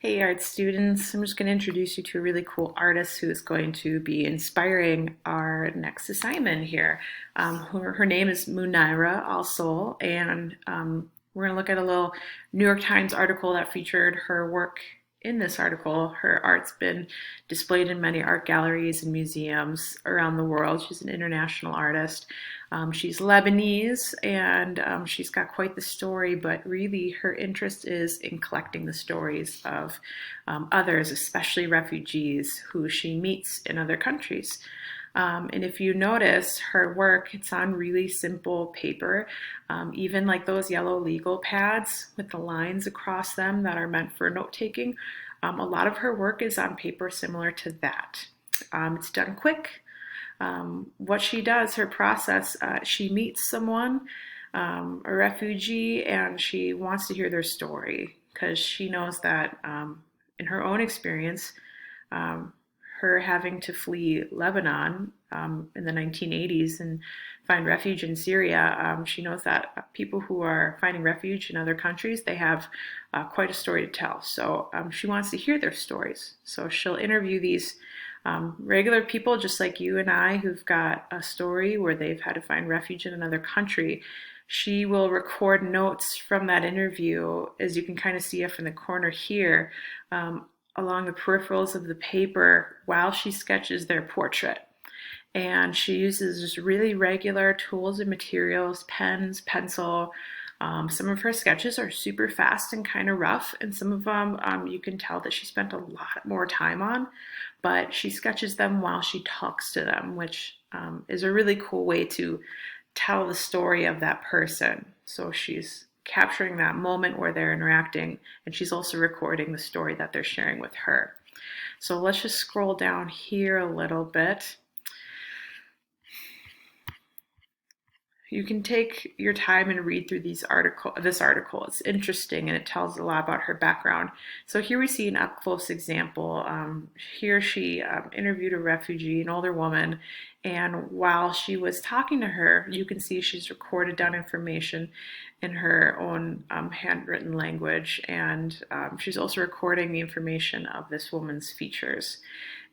Hey, art students. I'm just going to introduce you to a really cool artist who is going to be inspiring our next assignment here. Her name is Mounira Al Solh, and we're going to look at a little New York Times article that featured her work. In this article, her art's been displayed in many art galleries and museums around the world. She's an international artist. She's Lebanese and she's got quite the story, but really her interest is in collecting the stories of others, especially refugees who she meets in other countries. And if you notice her work, it's on really simple paper, even like those yellow legal pads with the lines across them that are meant for note taking. A lot of her work is on paper similar to that. It's done quick. What she does, her process, she meets someone, a refugee, and she wants to hear their story because she knows that in her own experience, um, her having to flee Lebanon in the 1980s and find refuge in Syria, she knows that people who are finding refuge in other countries, they have quite a story to tell. So she wants to hear their stories. So she'll interview these regular people just like you and I who've got a story where they've had to find refuge in another country. She will record notes from that interview, as you can kind of see up in the corner here, along the peripherals of the paper while she sketches their portrait. And she uses just really regular tools and materials, pens, pencil. Some of her sketches are super fast and kind of rough, and some of them you can tell that she spent a lot more time on, but she sketches them while she talks to them, which is a really cool way to tell the story of that person. So she's capturing that moment where they're interacting, and she's also recording the story that they're sharing with her. So let's just scroll down here a little bit. You can take your time and read through this article. It's interesting and it tells a lot about her background. So here we see an up close example. Here she interviewed a refugee, an older woman, and while she was talking to her, you can see she's recorded down information in her own handwritten language, and she's also recording the information of this woman's features.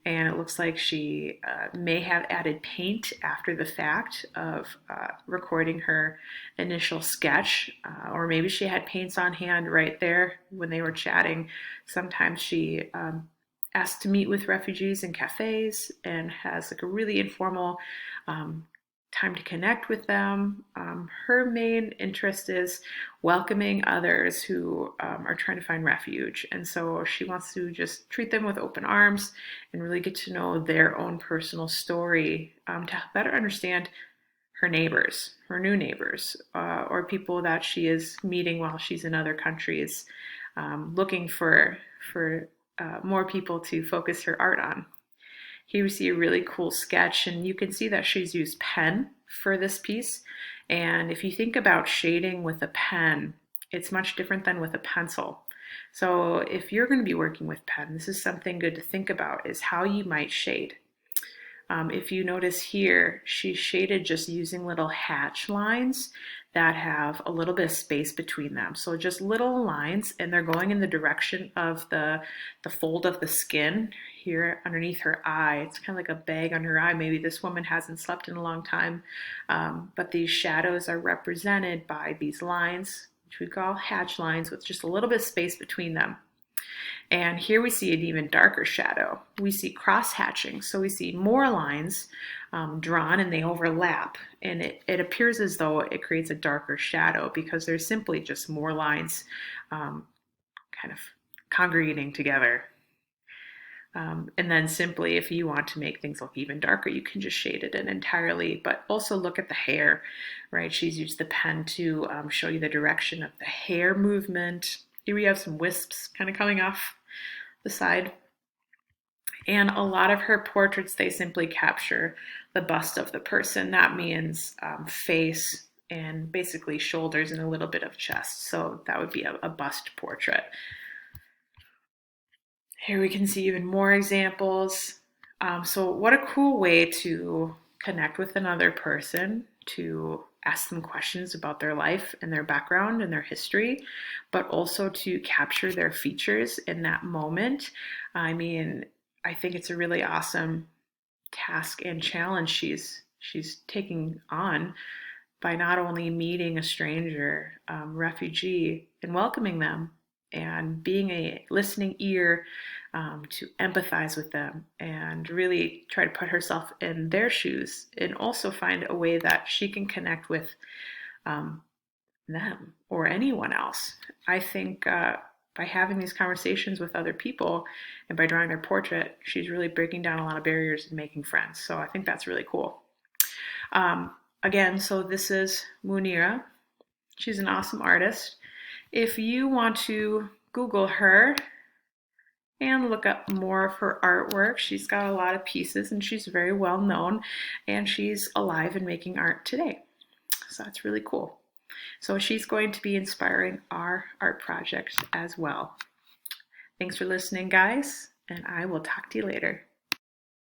And it looks like she may have added paint after the fact of recording her initial sketch, or maybe she had paints on hand right there when they were chatting. Sometimes she asked to meet with refugees in cafes and has like a really informal time to connect with them. Her main interest is welcoming others who are trying to find refuge. And so she wants to just treat them with open arms and really get to know their own personal story to better understand her neighbors, her new neighbors, or people that she is meeting while she's in other countries, looking for more people to focus her art on. Here we see a really cool sketch, and you can see that she's used pen for this piece. And if you think about shading with a pen, it's much different than with a pencil. So if you're going to be working with pen, this is something good to think about, is how you might shade. If you notice here, she shaded just using little hatch lines that have a little bit of space between them. So just little lines, and they're going in the direction of the fold of the skin here underneath her eye. It's kind of like a bag on her eye. Maybe this woman hasn't slept in a long time, but these shadows are represented by these lines, which we call hatch lines, with just a little bit of space between them. And here we see an even darker shadow. We see cross hatching. So we see more lines drawn and they overlap. And it appears as though it creates a darker shadow because there's simply just more lines kind of congregating together. And then simply, if you want to make things look even darker, you can just shade it in entirely. But also look at the hair, right? She's used the pen to show you the direction of the hair movement. Here we have some wisps kind of coming off the side. And a lot of her portraits, they simply capture the bust of the person. That means face and basically shoulders and a little bit of chest. So that would be a bust portrait. Here we can see even more examples. So what a cool way to connect with another person, to ask them questions about their life and their background and their history, but also to capture their features in that moment. I mean, I think it's a really awesome task and challenge she's taking on by not only meeting a stranger, refugee, and welcoming them, and being a listening ear, to empathize with them and really try to put herself in their shoes, and also find a way that she can connect with um, them or anyone else. I think by having these conversations with other people and by drawing their portrait, she's really breaking down a lot of barriers and making friends. So I think that's really cool. Again, so this is Mounira. She's an awesome artist. If you want to Google her and look up more of her artwork, she's got a lot of pieces and she's very well known, and she's alive and making art today. So that's really cool. So she's going to be inspiring our art project as well. Thanks for listening, guys, and I will talk to you later.